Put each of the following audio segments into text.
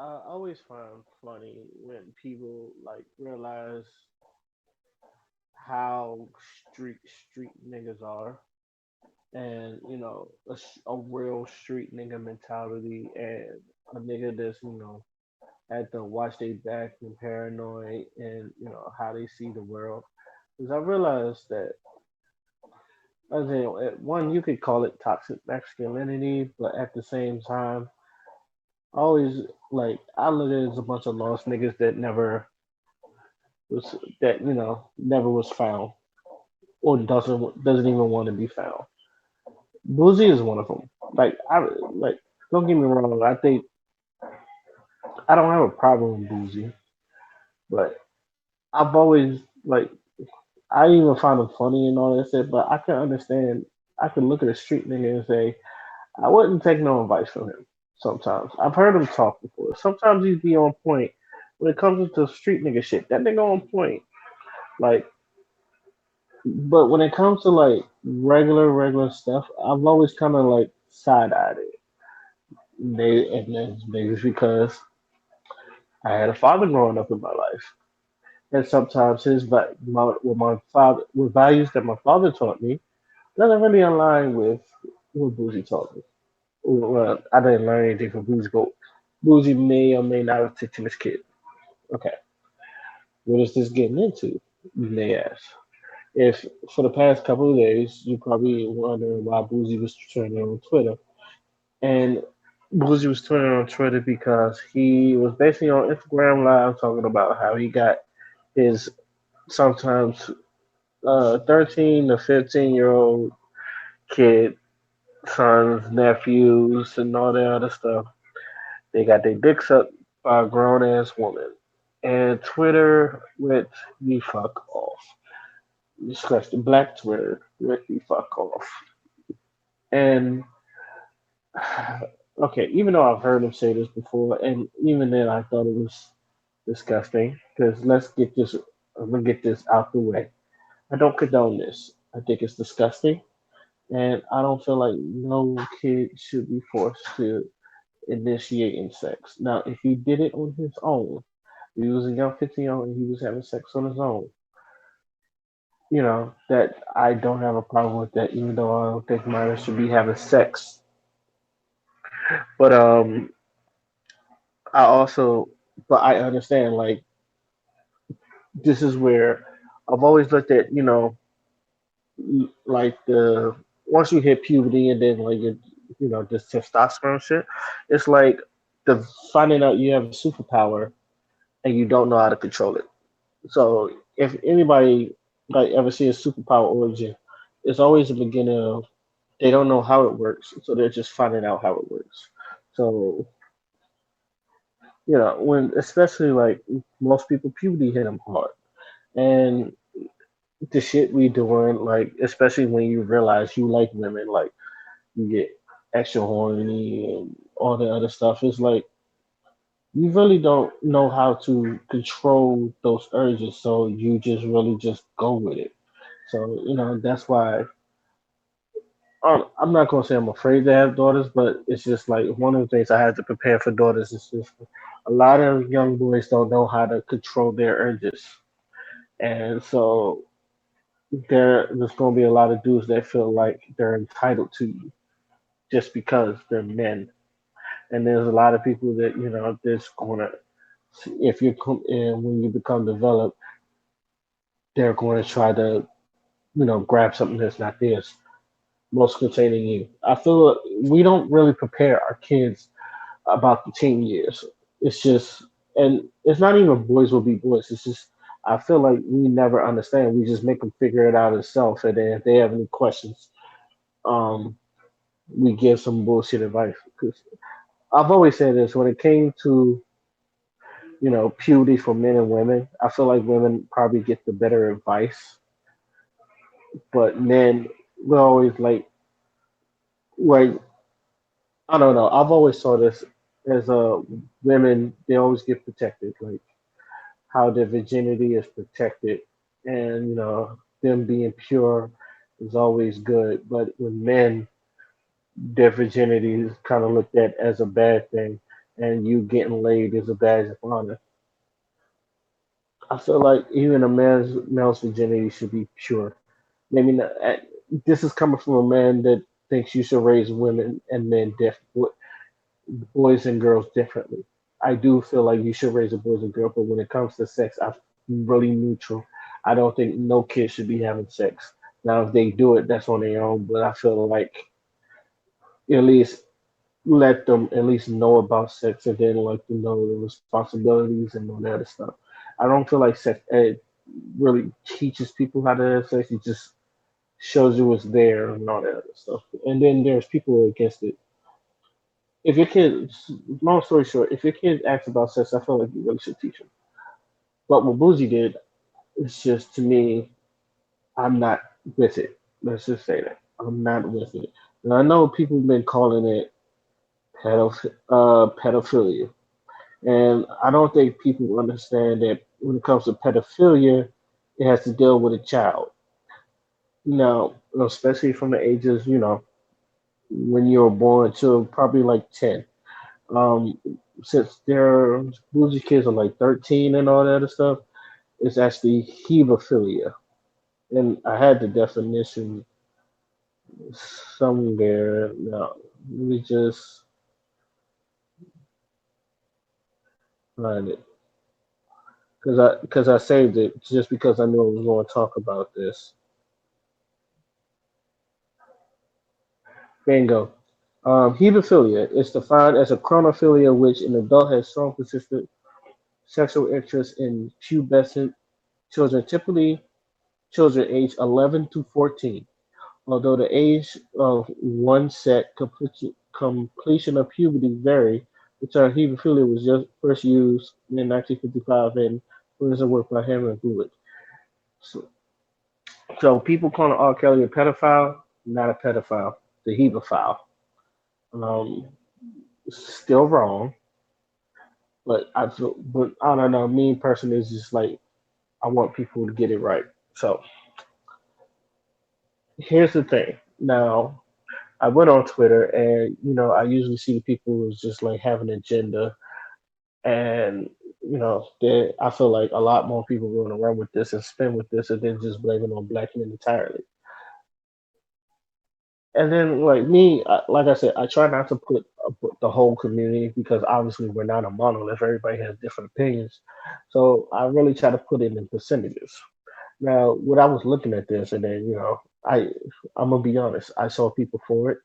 I always find funny when people like realize how street niggas are, and a real street nigga mentality, and a nigga that's had to watch their back and paranoid, and how they see the world. Because I realized that, I think, one, you could call it toxic masculinity, but at the same time, I always like I look at it as a bunch of lost niggas that was never was found, or doesn't even want to be found. Boosie is one of them. Like, don't get me wrong. I think I don't have a problem with Boosie, but I've always like I even find him funny and all that shit. But I can understand. I can look at a street nigga and say I wouldn't take no advice from him. Sometimes I've heard him talk before. Sometimes he'd be on point when it comes to street nigga shit. That nigga on point. Like, but when it comes to like regular stuff, I've always kind of like side eyed it. And that's maybe it's because I had a father growing up in my life, and sometimes what values that my father taught me doesn't really align with what Boozy taught me. Well, I didn't learn anything from Boozy, but Boozy may or may not have taken his kid. Okay, what is this getting into? You may ask. If for the past couple of days you probably wondering why Boozy was trending on Twitter, and Boozy was trending on Twitter because he was basically on Instagram Live talking about how he got his sometimes 13 to 15-year-old kid, sons, nephews, and all that other stuff. They got their dicks up by a grown ass woman. And Twitter went the fuck off. Disgusting. Black Twitter went the fuck off. And okay, even though I've heard him say this before, and even then I thought it was disgusting. Because I'm gonna get this out the way. I don't condone this. I think it's disgusting, and I don't feel like no kid should be forced to initiate in sex. Now, if he did it on his own, if he was a young 15-year-old and he was having sex on his own, that I don't have a problem with that, even though I don't think minors should be having sex. But I also, but I understand, like, this is where I've always looked at, like the once you hit puberty and then like this testosterone shit, it's like the finding out you have a superpower and you don't know how to control it. So if anybody like ever see a superpower origin, it's always the beginning of they don't know how it works, so they're just finding out how it works. So when especially like most people puberty hit them hard, and the shit we doing, like especially when you realize you like women, like you get extra horny and all the other stuff. It's like you really don't know how to control those urges, so you just really just go with it. So that's why I'm not gonna say I'm afraid to have daughters, but it's just like one of the things I had to prepare for daughters is just a lot of young boys don't know how to control their urges, and so there's gonna be a lot of dudes that feel like they're entitled to you just because they're men, and there's a lot of people that that's gonna if you come in when you become developed, they're going to try to grab something that's not theirs, most containing you. I feel like we don't really prepare our kids about the teen years. It's just, and it's not even boys will be boys. It's just I feel like we never understand. We just make them figure it out themselves, and then if they have any questions, um, we give some bullshit advice. Because I've always said this when it came to puberty for men and women. I feel like women probably get the better advice, but men we always like I don't know. I've always saw this as women they always get protected, like how their virginity is protected, and them being pure is always good. But with men, their virginity is kind of looked at as a bad thing, and you getting laid is a badge of honor. I feel like even a male's virginity should be pure. Maybe not. This is coming from a man that thinks you should raise women and men boys and girls differently. I do feel like you should raise a boys and girls, but when it comes to sex, I'm really neutral. I don't think no kid should be having sex. Now, if they do it, that's on their own. But I feel like at least let them at least know about sex and then let them know the responsibilities and all that other stuff. I don't feel like sex ed really teaches people how to have sex. It just shows you what's there and all that other stuff. And then there's people against it. If your kid, long story short, if your kid asks about sex, I feel like you really should teach them. But what Boozy did, it's just to me, I'm not with it. Let's just say that I'm not with it. And I know people have been calling it pedophilia, and I don't think people understand that when it comes to pedophilia, it has to deal with a child. Now, especially from the ages, when you were born to probably like 10. Um, since their bougie kids are like 13 and all that other stuff, it's actually hebephilia. And I had the definition somewhere. Now, let me just find it. Because I saved it just because I knew I was going to talk about this. Bingo. Hebephilia is defined as a chronophilia which an adult has strong persistent sexual interest in pubescent children, typically children aged 11 to 14. Although the age of one-set completion of puberty vary, the term hebephilia was just first used in 1955 and was a work by Henry Bullitt. So, so people calling R. Kelly a pedophile, not a pedophile, the hebephile. Um, Still wrong, but I don't know. Me personally is just like I want people to get it right. So here's the thing. Now I went on Twitter, and I usually see people who's just like have an agenda, and I feel like a lot more people are going to run with this and spin with this, and then just blame it on black men entirely. And then like me, like I said, I try not to put the whole community because obviously we're not a monolith. Everybody has different opinions, so I really try to put it in percentages. Now, when I was looking at this, and then I'm gonna be honest, I saw people for it,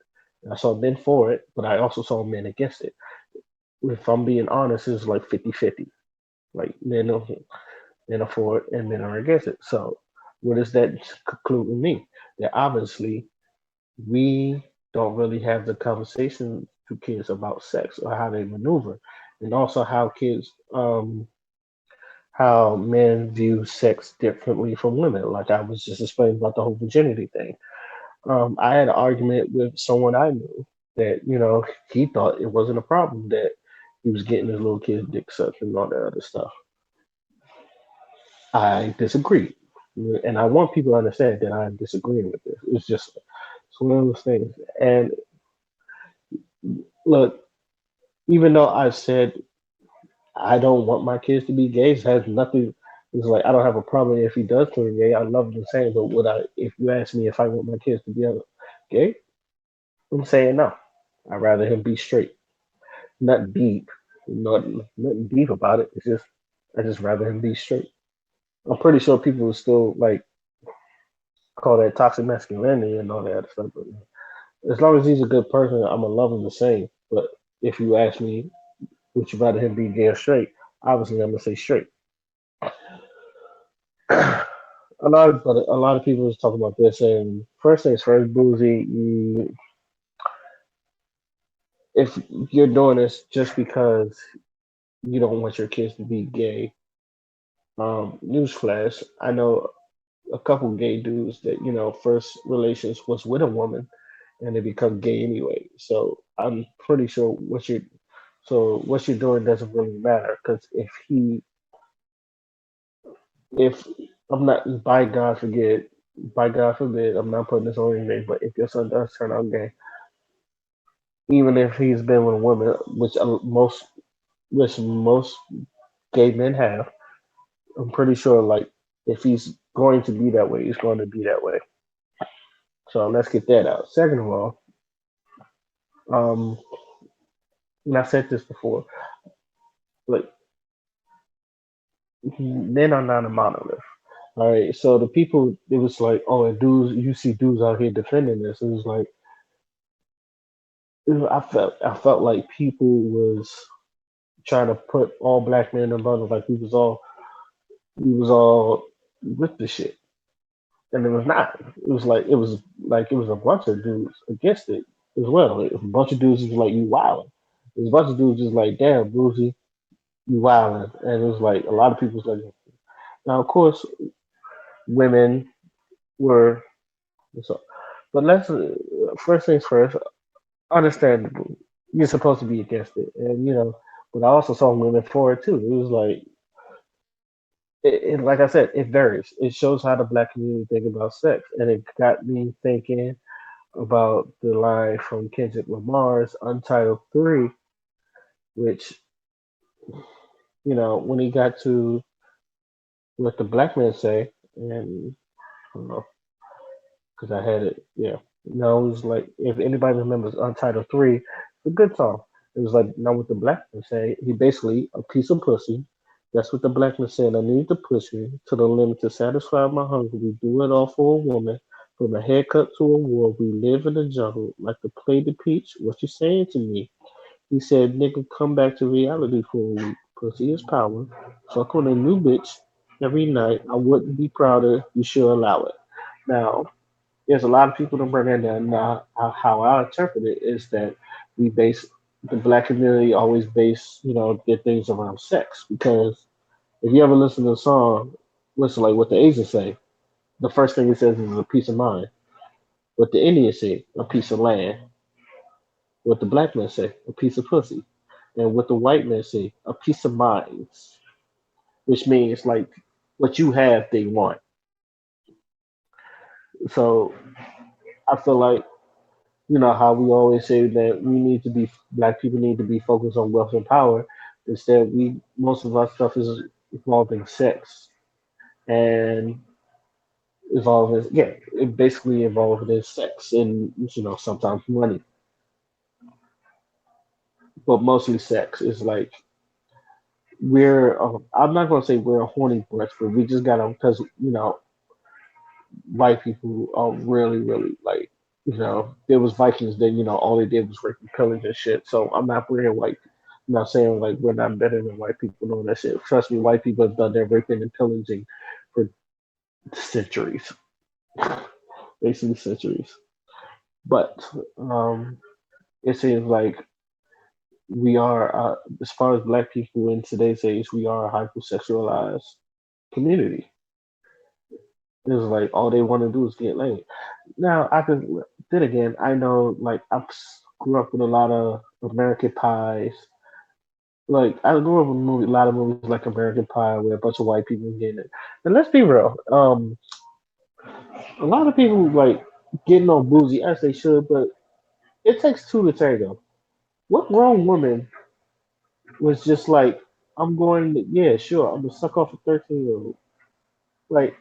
and I saw men for it, but I also saw men against it. If I'm being honest, it's like 50-50. Like men are for it and men are against it. So, what does that conclude with me? That obviously we don't really have the conversation to kids about sex or how they maneuver, and also how men view sex differently from women. Like I was just explaining about the whole virginity thing. I had an argument with someone I knew that he thought it wasn't a problem that he was getting his little kid's dick sucked and all that other stuff. I disagreed, and I want people to understand that I'm disagreeing with this. It's one of those things. And look, even though I said I don't want my kids to be gay, it has nothing. It's like I don't have a problem if he does turn gay. I love him the same. But if you ask me if I want my kids to be gay, I'm saying no. I'd rather him be straight, not deep, nothing deep about it. It's just I just rather him be straight. I'm pretty sure people will still like call that toxic masculinity and all that other stuff. But as long as he's a good person, I'm gonna love him the same. But if you ask me, would you rather him be gay or straight? Obviously, I'm gonna say straight. A lot of people is talking about this, and first things first, Boozy, if you're doing this just because you don't want your kids to be gay, newsflash, I know a couple gay dudes that first relations was with a woman, and they become gay anyway. So I'm pretty sure what you're doing doesn't really matter because if I'm not by God forbid, I'm not putting this on your name, but if your son does turn out gay, even if he's been with a woman, which most which most gay men have. I'm pretty sure, like, if he's going to be that way, he's going to be that way. So let's get that out. Second of all, um, and I said this before, like, men are not a monolith. All right, so the people, it was like, oh, and dudes, you see dudes out here defending this. It was like, I felt like people was trying to put all black men in bundles, like we was all with the shit, and it was not. It was a bunch of dudes against it as well. Like, a bunch of dudes was like, you wildin'. There's a bunch of dudes just like, damn, Boosie, you wildin', and it was like a lot of people was like, now of course women were so, but let's first things first. Understandable. You're supposed to be against it, and but I also saw women for it too. It was like, like I said, it varies. It shows how the black community think about sex, and it got me thinking about the line from Kendrick Lamar's Untitled 3, which when he got to what the black men say, and I don't know, because I had it. Yeah, no, it was like, if anybody remembers Untitled 3, it's a good song. It was like, now what the black man say, he basically a piece of pussy. That's what the black man said. I need to push me to the limit to satisfy my hunger. We do it all for a woman. From a haircut to a war, we live in the jungle. Like to play the peach. What you saying to me? He said, nigga, come back to reality for a week. Pussy is power. Fuck on a new bitch every night. I wouldn't be prouder. You should allow it. Now, there's a lot of people that bring that down. Now, how I interpret it is that we base the black community always base, their things around sex. Because if you ever listen to a song, listen like what the Asians say. The first thing it says is a piece of mind. What the Indians say, a piece of land. What the black men say, a piece of pussy. And what the white men say, a piece of minds. Which means like what you have, they want. So I feel like how we always say that black people need to be focused on wealth and power. Instead, most of our stuff is involving sex and involving, yeah, it basically involving in sex and sometimes money, but mostly sex. It's like I'm not gonna say we're a horny bunch, but we just gotta, because white people are really, really like, there was Vikings that, all they did was rape and pillage and shit. So I'm not bringing white. I'm not saying like we're not better than white people and all that shit. Trust me, white people have done their raping and pillaging for centuries, basically centuries. But it seems like we are, as far as black people in today's age, we are a hypersexualized community. It's like all they want to do is get laid. Now I could then again, I know like grew up with a lot of American pies. Like I grew up with a lot of movies like American Pie where a bunch of white people getting it. And let's be real, a lot of people like getting on boozy as they should, but it takes two to tango. What grown woman was just like, I'm going to, yeah, sure, I'm gonna suck off a 13-year-old. Like,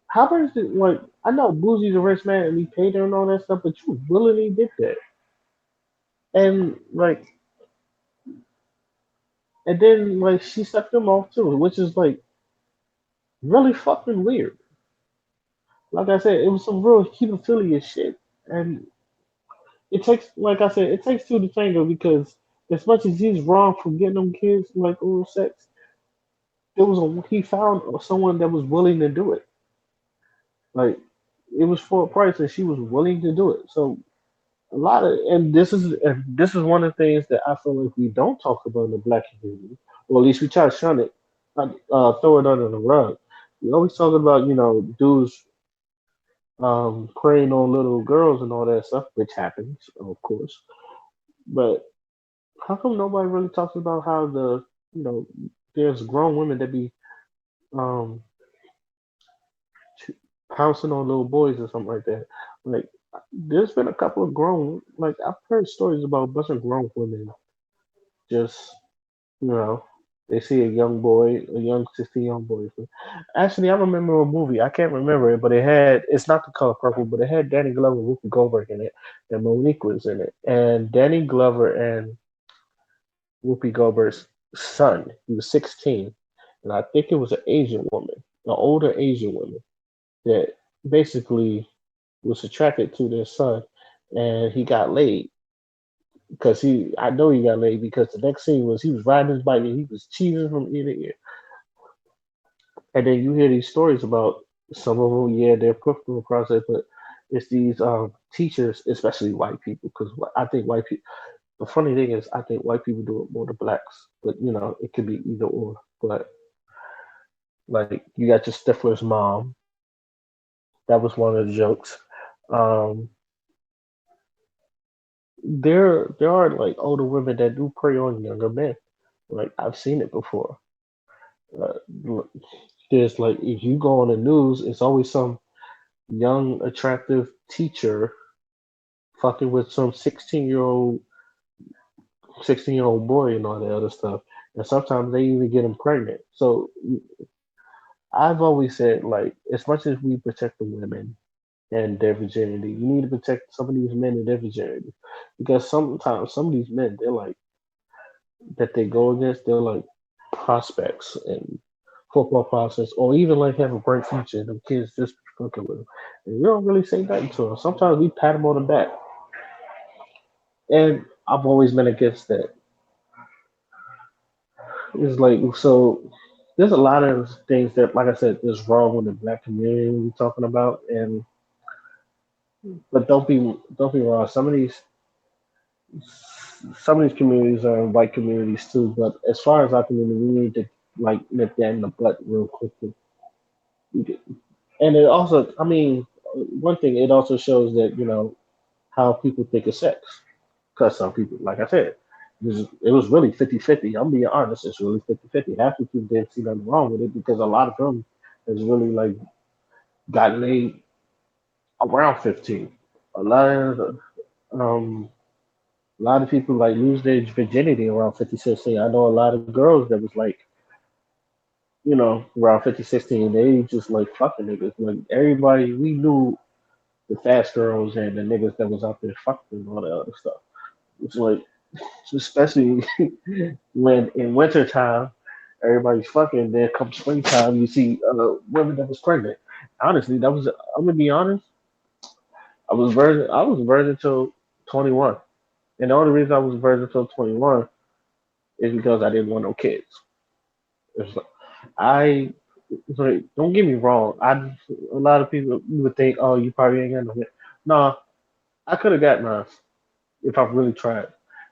how much did, like, I know Boosie's a rich man and he paid her and all that stuff, but you willingly did that. And like, and then like she sucked him off too, which is like really fucking weird. Like I said, it was some real pedophilia shit, and it takes, like I said, it takes two to tango because as much as he's wrong for getting them kids like oral sex, he found someone that was willing to do it. Like it was for a price, and she was willing to do it. So a lot of, and this is one of the things that I feel like we don't talk about in the black community, or at least we try to shun it, throw it under the rug. We always talk about dudes preying on little girls and all that stuff, which happens, of course. But how come nobody really talks about how you know there's grown women that be um ch- pouncing on little boys or something like that? Like there's been a couple of grown, like I've heard stories about a bunch of grown women just You know, they see a young boy, a young 16 young boy. Actually, I remember a movie. I can't remember it, but it had. It's not The Color Purple, but it had Danny Glover, Whoopi Goldberg in it, and Monique was in it. And Danny Glover and Whoopi Goldberg's son, he was 16, and I think it was an Asian woman, an older Asian woman that basically was attracted to their son, and he got laid because I know he got laid because the next scene was he was riding his bike and he was cheesing from ear to ear. And then you hear these stories about some of them, yeah, they're put through a process, but it's these teachers, especially white people, because I think white people. The funny thing is, I think white people do it more than blacks, but it could be either or. But like, you got your Stifler's mom. That was one of the jokes. Um, there are like older women that do prey on younger men. Like I've seen it before. Uh, there's like if you go on the news, it's always some young, attractive teacher fucking with some 16-year old boy and all that other stuff. And sometimes they even get them pregnant. So I've always said like as much as we protect the women and their virginity, you need to protect some of these men and their virginity. Because sometimes some of these men they're like that they go against, they're like prospects and football prospects, or even like have a bright future. And them kids just fucking with them, and we don't really say nothing to them. Sometimes we pat them on the back, and I've always been against that. It's like so. There's a lot of things that, like I said, is wrong with the black community we're talking about, and but don't be wrong. Some of these communities are white communities too. But as far as our community, we need to like nip that in the butt real quickly. And it also, I mean, one thing it also shows that how people think of sex. Because some people, like I said, it was really 50-50. I'm being honest, it's really 50-50. Half the people didn't see nothing wrong with it because a lot of them has really like got laid around 15. A lot of um, a lot of people like lose their virginity around 50, 16. I know a lot of girls that was like, around 50, 16. They just like fucking niggas. Like everybody, we knew the fast girls and the niggas that was out there fucking and all that other stuff. It's like, especially when in wintertime, everybody's fucking. Then come springtime, you see women that was pregnant. Honestly, I'm gonna be honest. I was virgin till 21, and the only reason I was virgin till 21 is because I didn't want no kids. It's like, I it's like, don't get me wrong. A lot of people would think, oh, you probably ain't got no kids. No, I could have got mine if I really tried.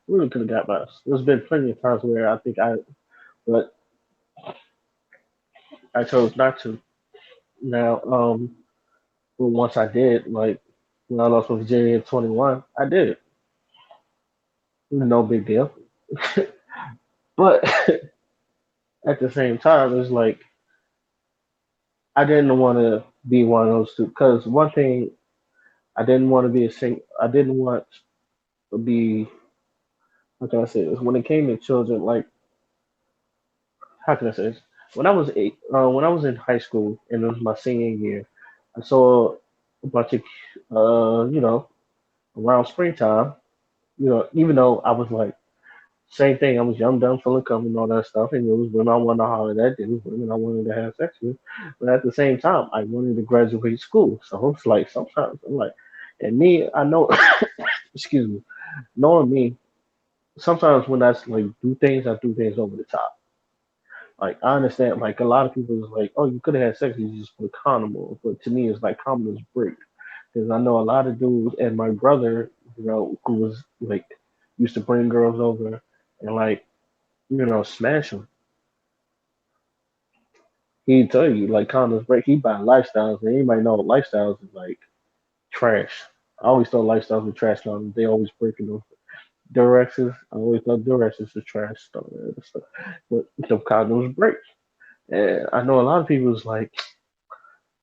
Really could have got mine. There's been plenty of times where but I chose not to. Now, but once I did, like when I lost my virginity at 21, I did it. No big deal. But at the same time, it's like I didn't want to be one of those two. Because one thing, I didn't want to be a sing. I didn't want to be. How can I say this? When it came to children, like how can I say this? When I was in high school and it was my senior year, I saw a bunch of, around springtime. Even though I was like, same thing. I was young, dumb, full of cum and all that stuff, and it was women I wanted to holler at. It was women I wanted to have sex with. But at the same time, I wanted to graduate school. So it's like sometimes I'm like, and me, I know, excuse me, knowing me, sometimes when I like do things, I do things over the top. Like I understand, like a lot of people is like, oh, you could have had sex, you just put a condom on. But to me, it's like condoms break because I know a lot of dudes, and my brother, who was like used to bring girls over and like smash them. He'd tell you like condoms break. He buy lifestyles, and anybody know lifestyles is like trash. I always thought lifestyles were trash condoms. They always breaking them. Durexes, I always thought Durexes were trash stuff, stuff. But the condoms break. And I know a lot of people was like,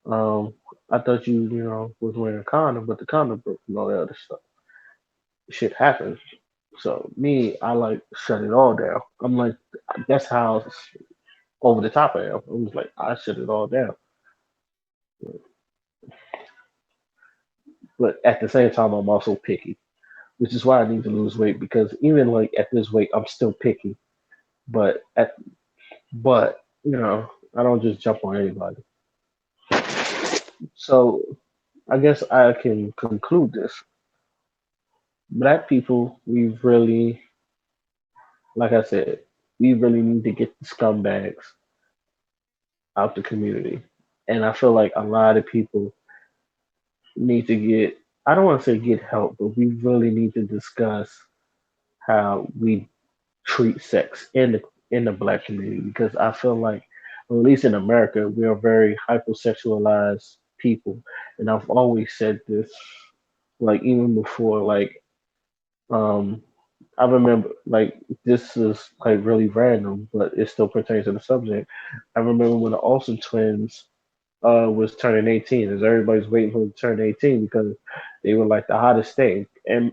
um, I thought you was wearing a condom, but the condom broke and all that other stuff. Shit happens. So me, I like shut it all down. I'm like, that's how over the top I am. I was like, I shut it all down. But at the same time, I'm also picky, which is why I need to lose weight because even like at this weight, I'm still picky. But at but I don't just jump on anybody. So I guess I can conclude this. Black people, we really, like I said, we really need to get the scumbags out the community. And I feel like a lot of people need to get, I don't want to say get help, but we really need to discuss how we treat sex in the black community because I feel like, at least in America, we are very hypersexualized people. And I've always said this, like even before, like um I remember, like, this is like really random, but it still pertains to the subject. I remember when the Olsen twins was turning 18, as everybody's waiting for them to turn 18 because they were like the hottest thing. And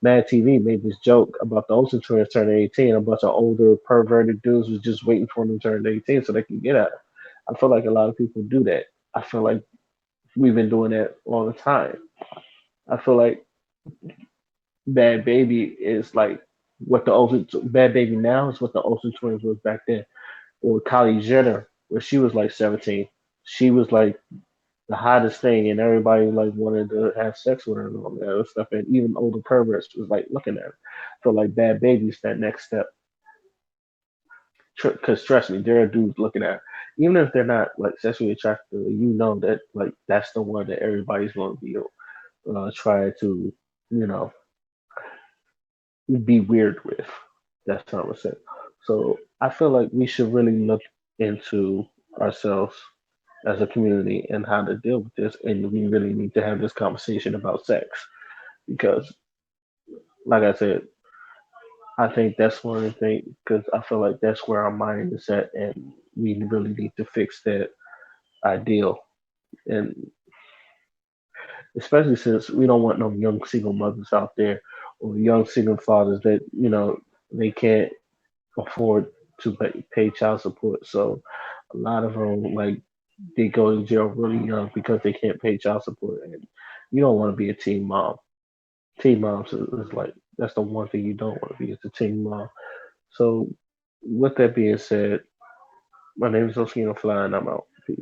Mad TV made this joke about the Olsen twins turning 18. A bunch of older perverted dudes was just waiting for them to turn 18 so they could get out. I feel like a lot of people do that. I feel like we've been doing that all the time. I feel like Bad Baby is like what the Olsen Bad Baby now is what the Olsen twins was back then. Or Kylie Jenner, where she was like 17. She was like the hottest thing, and everybody like wanted to have sex with her and all that other stuff. And even older perverts was like looking at her. I feel like Bad Baby's that next step. Because trust me, there are dudes looking at her. Even if they're not like sexually attracted, you know that like that's the one that everybody's going to be try to you know be weird with. That's what I would say. So I feel like we should really look into ourselves as a community and how to deal with this. And we really need to have this conversation about sex because, like I said, I think that's one of the things because I feel like that's where our mind is at, and we really need to fix that ideal. And especially since we don't want no young single mothers out there or young single fathers that they can't afford to pay child support. So a lot of them like they go to jail really young because they can't pay child support, and you don't want to be a teen mom. Teen moms is like that's the one thing you don't want to be is a teen mom. So with that being said, my name is Oskino Fly, and I'm out. Peace.